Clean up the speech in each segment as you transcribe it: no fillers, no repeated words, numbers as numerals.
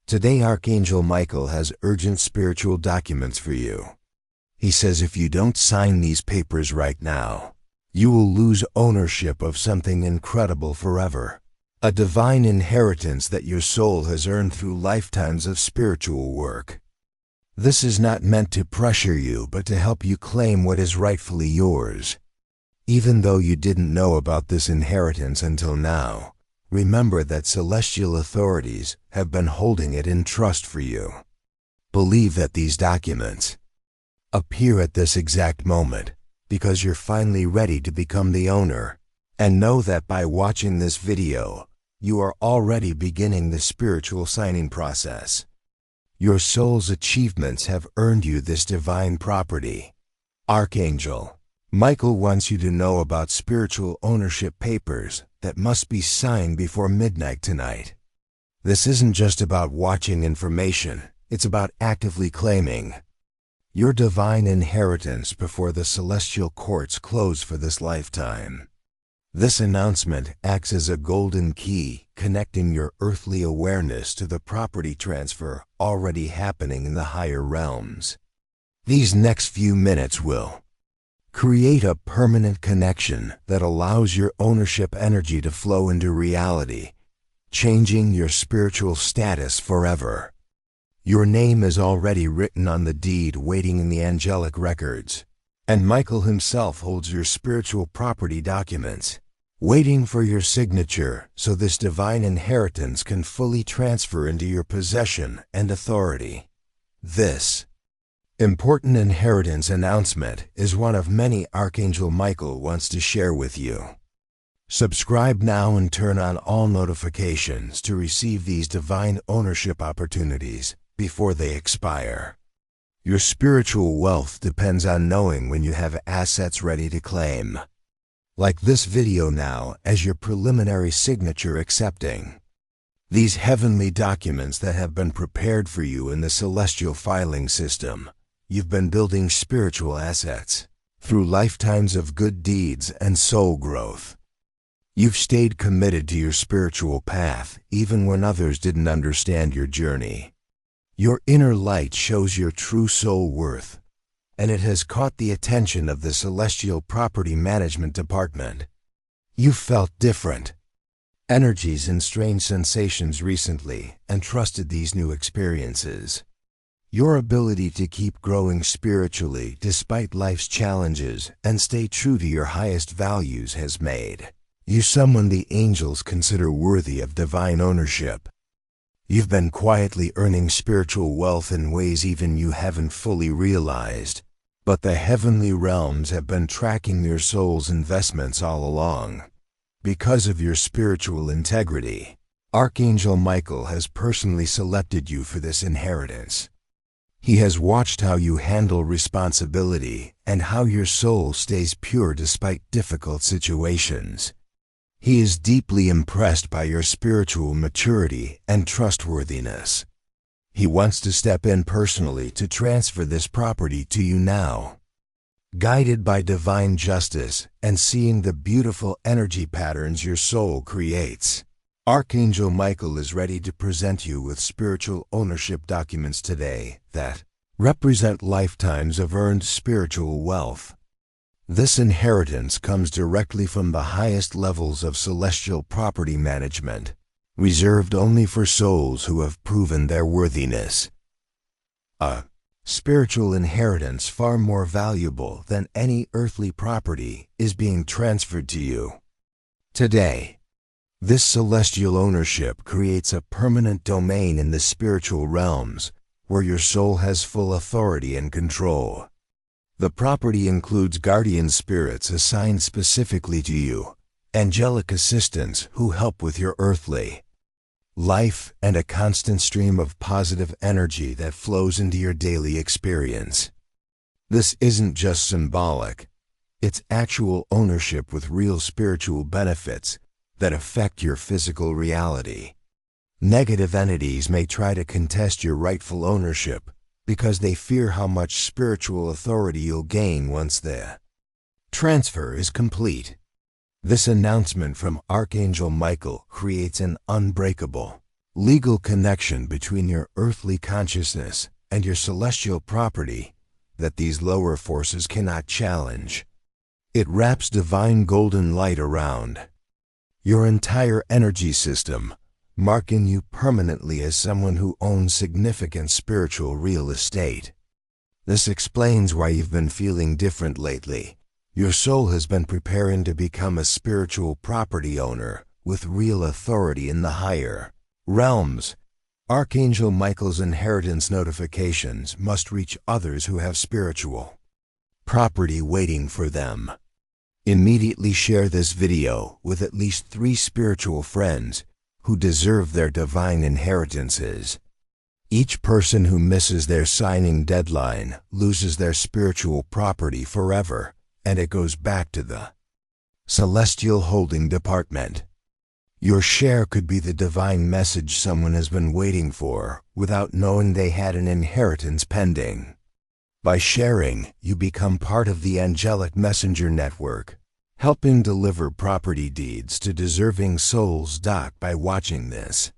Today Archangel Michael has urgent spiritual documents for you. He says if you don't sign these papers right now, you will lose ownership of something incredible forever. A divine inheritance that your soul has earned through lifetimes of spiritual work. This is not meant to pressure you, but to help you claim what is rightfully yours. Even though you didn't know about this inheritance until now, remember that celestial authorities have been holding it in trust for you. Believe that these documents appear at this exact moment because you're finally ready to become the owner. And know that by watching this video, you are already beginning the spiritual signing process. Your soul's achievements have earned you this divine property. Archangel Michael wants you to know about spiritual ownership papers that must be signed before midnight tonight. This isn't just about watching information, it's about actively claiming your divine inheritance before the celestial courts close for this lifetime. This announcement acts as a golden key connecting your earthly awareness to the property transfer already happening in the higher realms. These next few minutes will create a permanent connection that allows your ownership energy to flow into reality, changing your spiritual status forever. Your name is already written on the deed waiting in the angelic records, and Michael himself holds your spiritual property documents, waiting for your signature so this divine inheritance can fully transfer into your possession and authority. This important inheritance announcement is one of many Archangel Michael wants to share with you. Subscribe now and turn on all notifications to receive these divine ownership opportunities before they expire. Your spiritual wealth depends on knowing when you have assets ready to claim. Like this video now as your preliminary signature accepting these heavenly documents that have been prepared for you in the celestial filing system. You've been building spiritual assets through lifetimes of good deeds and soul growth. You've stayed committed to your spiritual path even when others didn't understand your journey. Your inner light shows your true soul worth, and it has caught the attention of the Celestial Property Management Department. You felt different energies and strange sensations recently and trusted these new experiences. Your ability to keep growing spiritually despite life's challenges and stay true to your highest values has made you someone the angels consider worthy of divine ownership. You've been quietly earning spiritual wealth in ways even you haven't fully realized, but the heavenly realms have been tracking your soul's investments all along. Because of your spiritual integrity, Archangel Michael has personally selected you for this inheritance. He has watched how you handle responsibility and how your soul stays pure despite difficult situations. He is deeply impressed by your spiritual maturity and trustworthiness. He wants to step in personally to transfer this property to you now. Guided by divine justice and seeing the beautiful energy patterns your soul creates, Archangel Michael is ready to present you with spiritual ownership documents today that represent lifetimes of earned spiritual wealth. This inheritance comes directly from the highest levels of celestial property management, reserved only for souls who have proven their worthiness. A spiritual inheritance far more valuable than any earthly property is being transferred to you. Today, this celestial ownership creates a permanent domain in the spiritual realms where your soul has full authority and control. The property includes guardian spirits assigned specifically to you, angelic assistants who help with your earthly life, and a constant stream of positive energy that flows into your daily experience. This isn't just symbolic, it's actual ownership with real spiritual benefits that affect your physical reality. Negative entities may try to contest your rightful ownership because they fear how much spiritual authority you'll gain once the transfer is complete. This announcement from Archangel Michael creates an unbreakable, legal connection between your earthly consciousness and your celestial property that these lower forces cannot challenge. It wraps divine golden light around your entire energy system, marking you permanently as someone who owns significant spiritual real estate. This explains why you've been feeling different lately. Your soul has been preparing to become a spiritual property owner with real authority in the higher realms. Archangel Michael's inheritance notifications must reach others who have spiritual property waiting for them. Immediately share this video with at least 3 spiritual friends who deserve their divine inheritances. Each person who misses their signing deadline loses their spiritual property forever, and it goes back to the Celestial Holding Department. Your share could be the divine message someone has been waiting for without knowing they had an inheritance pending. By sharing, you become part of the angelic messenger network, helping deliver property deeds to deserving souls. By watching this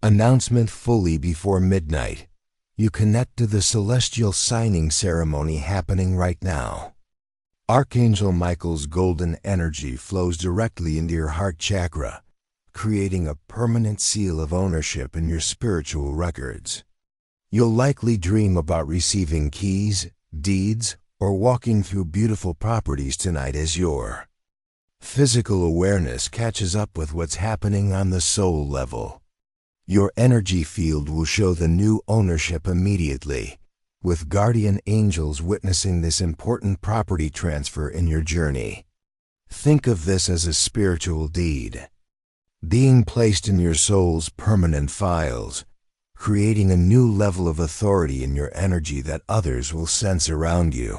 announcement fully before midnight, you connect to the celestial signing ceremony happening right now. Archangel Michael's golden energy flows directly into your heart chakra, creating a permanent seal of ownership in your spiritual records. You'll likely dream about receiving keys, deeds, or walking through beautiful properties tonight as your physical awareness catches up with what's happening on the soul level. Your energy field will show the new ownership immediately, with guardian angels witnessing this important property transfer in your journey. Think of this as a spiritual deed being placed in your soul's permanent files, creating a new level of authority in your energy that others will sense around you.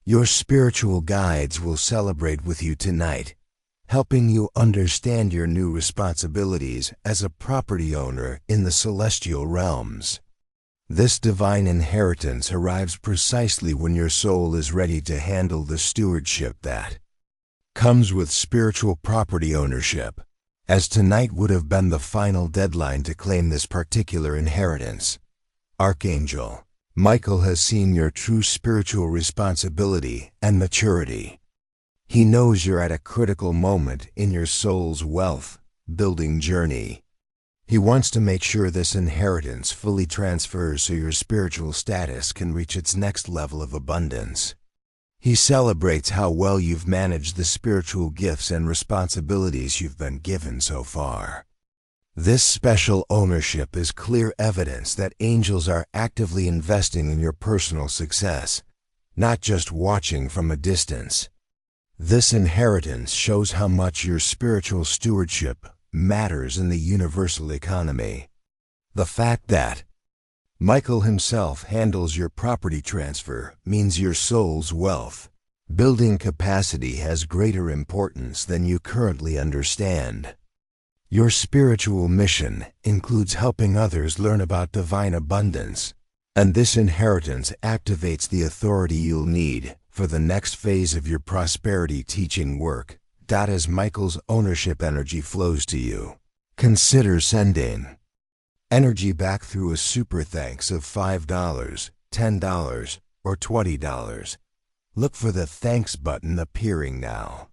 Your spiritual guides will celebrate with you tonight, helping you understand your new responsibilities as a property owner in the celestial realms. This divine inheritance arrives precisely when your soul is ready to handle the stewardship that comes with spiritual property ownership, as tonight would have been the final deadline to claim this particular inheritance. Archangel Michael has seen your true spiritual responsibility and maturity. He knows you're at a critical moment in your soul's wealth-building journey. He wants to make sure this inheritance fully transfers so your spiritual status can reach its next level of abundance. He celebrates how well you've managed the spiritual gifts and responsibilities you've been given so far. This special ownership is clear evidence that angels are actively investing in your personal success, not just watching from a distance. This inheritance shows how much your spiritual stewardship matters in the universal economy. The fact that Michael himself handles your property transfer means your soul's wealth building capacity has greater importance than you currently understand. Your spiritual mission includes helping others learn about divine abundance, and this inheritance activates the authority you'll need for the next phase of your prosperity teaching work. As Michael's ownership energy flows to you, consider sending energy back through a super thanks of $5, $10, or $20. Look for the thanks button appearing now.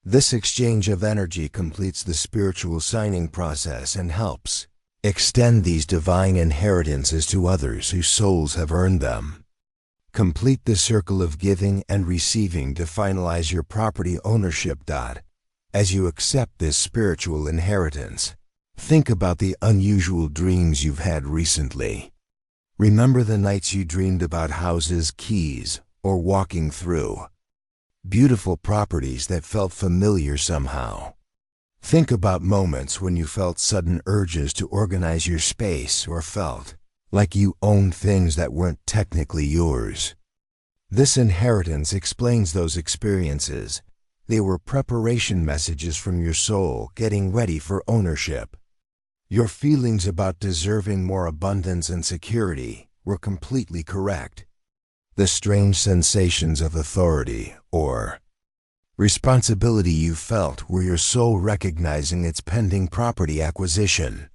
This exchange of energy completes the spiritual signing process and helps extend these divine inheritances to others whose souls have earned them. Complete the circle of giving and receiving to finalize your property ownership. As you accept this spiritual inheritance, think about the unusual dreams you've had recently. Remember the nights you dreamed about houses, keys, or walking through beautiful properties that felt familiar somehow. Think about moments when you felt sudden urges to organize your space or felt like you owned things that weren't technically yours. This inheritance explains those experiences. They were preparation messages from your soul getting ready for ownership. Your feelings about deserving more abundance and security were completely correct. The strange sensations of authority or responsibility you felt were your soul recognizing its pending property acquisition.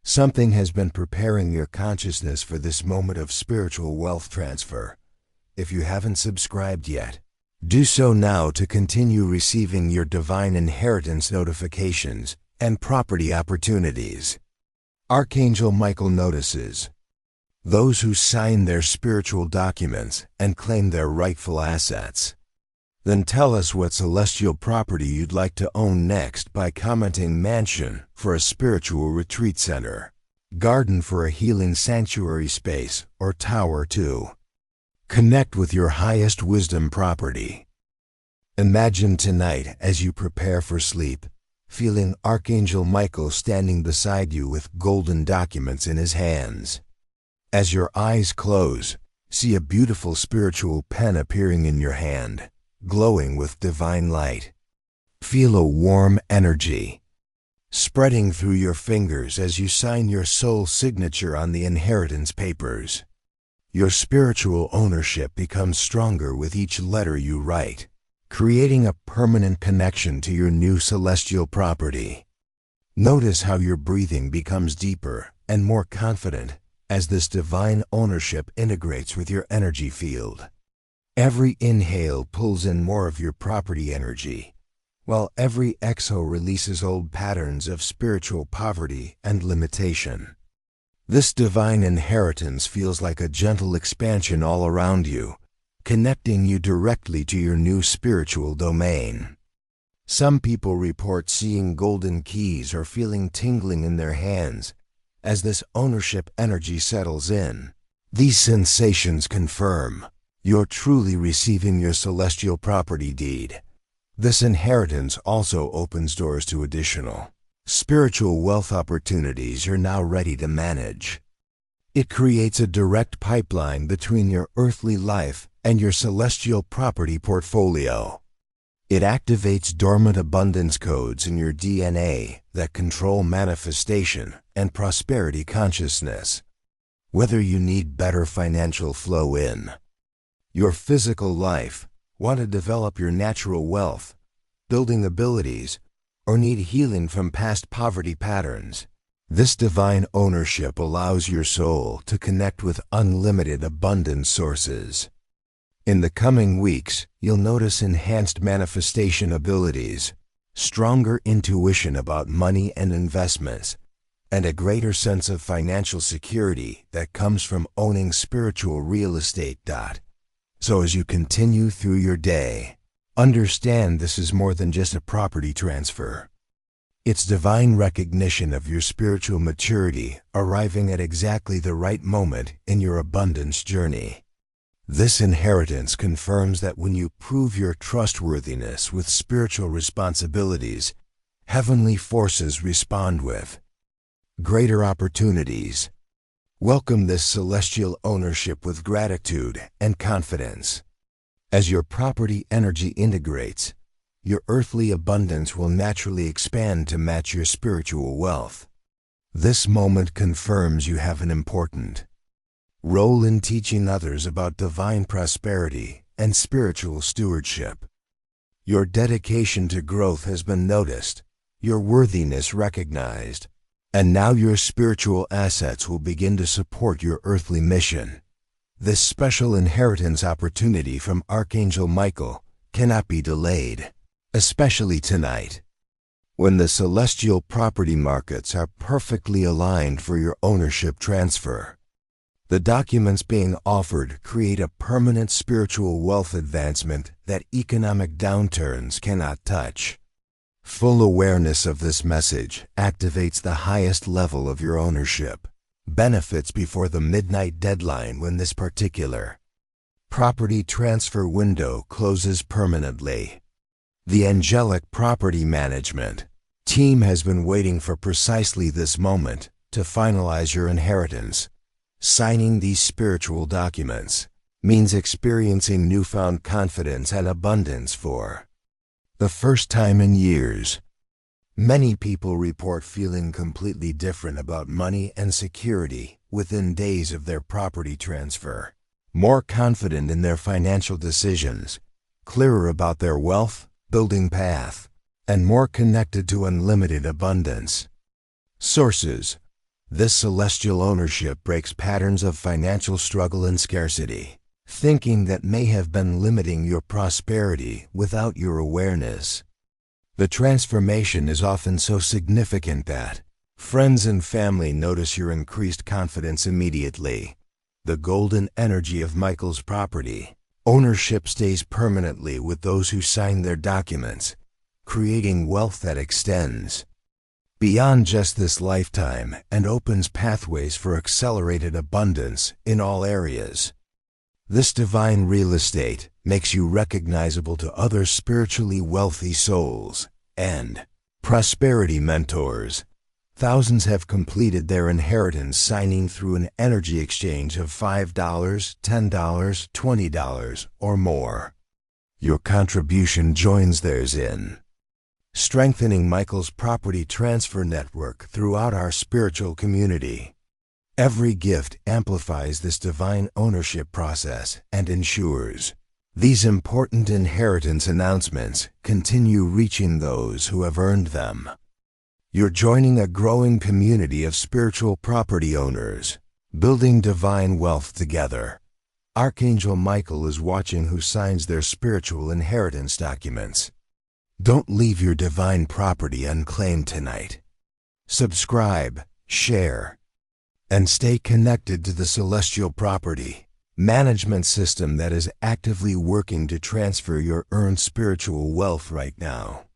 Something has been preparing your consciousness for this moment of spiritual wealth transfer. If you haven't subscribed yet, do so now to continue receiving your divine inheritance notifications and property opportunities. Archangel Michael notices those who sign their spiritual documents and claim their rightful assets. Then tell us what celestial property you'd like to own next by commenting mansion for a spiritual retreat center, garden for a healing sanctuary space, or tower too. Connect with your highest wisdom property. Imagine tonight as you prepare for sleep, feeling Archangel Michael standing beside you with golden documents in his hands. As your eyes close, see a beautiful spiritual pen appearing in your hand, glowing with divine light. Feel a warm energy spreading through your fingers as you sign your soul signature on the inheritance papers. Your spiritual ownership becomes stronger with each letter you write, creating a permanent connection to your new celestial property. Notice how your breathing becomes deeper and more confident as this divine ownership integrates with your energy field. Every inhale pulls in more of your property energy, while every exhale releases old patterns of spiritual poverty and limitation. This divine inheritance feels like a gentle expansion all around you, connecting you directly to your new spiritual domain. Some people report seeing golden keys or feeling tingling in their hands as this ownership energy settles in. These sensations confirm you're truly receiving your celestial property deed. This inheritance also opens doors to additional spiritual wealth opportunities you're now ready to manage. It creates a direct pipeline between your earthly life and your celestial property portfolio. It activates dormant abundance codes in your DNA that control manifestation and prosperity consciousness. Whether you need better financial flow in your physical life, want to develop your natural wealth, building abilities, or need healing from past poverty patterns, this divine ownership allows your soul to connect with unlimited abundance sources. In the coming weeks, you'll notice enhanced manifestation abilities, stronger intuition about money and investments, and a greater sense of financial security that comes from owning spiritual real estate. So as you continue through your day, understand this is more than just a property transfer. It's divine recognition of your spiritual maturity arriving at exactly the right moment in your abundance journey. This inheritance confirms that when you prove your trustworthiness with spiritual responsibilities, heavenly forces respond with greater opportunities. Welcome this celestial ownership with gratitude and confidence. As your property energy integrates, your earthly abundance will naturally expand to match your spiritual wealth. This moment confirms you have an important role in teaching others about divine prosperity and spiritual stewardship. Your dedication to growth has been noticed, your worthiness recognized, and now your spiritual assets will begin to support your earthly mission. This special inheritance opportunity from Archangel Michael cannot be delayed, especially tonight, when the celestial property markets are perfectly aligned for your ownership transfer. The documents being offered create a permanent spiritual wealth advancement that economic downturns cannot touch. Full awareness of this message activates the highest level of your ownership. Benefits before the midnight deadline when this particular property transfer window closes permanently. The angelic property management team has been waiting for precisely this moment to finalize your inheritance. Signing these spiritual documents means experiencing newfound confidence and abundance for the first time in years. Many people report feeling completely different about money and security within days of their property transfer, more confident in their financial decisions, clearer about their wealth building path, and more connected to unlimited abundance. Sources: This celestial ownership breaks patterns of financial struggle and scarcity, thinking that may have been limiting your prosperity without your awareness. The transformation is often so significant that friends and family notice your increased confidence immediately. The golden energy of Michael's property ownership stays permanently with those who sign their documents, creating wealth that extends beyond just this lifetime and opens pathways for accelerated abundance in all areas. This divine real estate makes you recognizable to other spiritually wealthy souls and prosperity mentors. Thousands have completed their inheritance signing through an energy exchange of $5, $10, $20, or more. Your contribution joins theirs in strengthening Michael's property transfer network throughout our spiritual community. Every gift amplifies this divine ownership process and ensures these important inheritance announcements continue reaching those who have earned them. You're joining a growing community of spiritual property owners, building divine wealth together. Archangel Michael is watching who signs their spiritual inheritance documents. Don't leave your divine property unclaimed tonight. Subscribe, share, and stay connected to the celestial property management system that is actively working to transfer your earned spiritual wealth right now.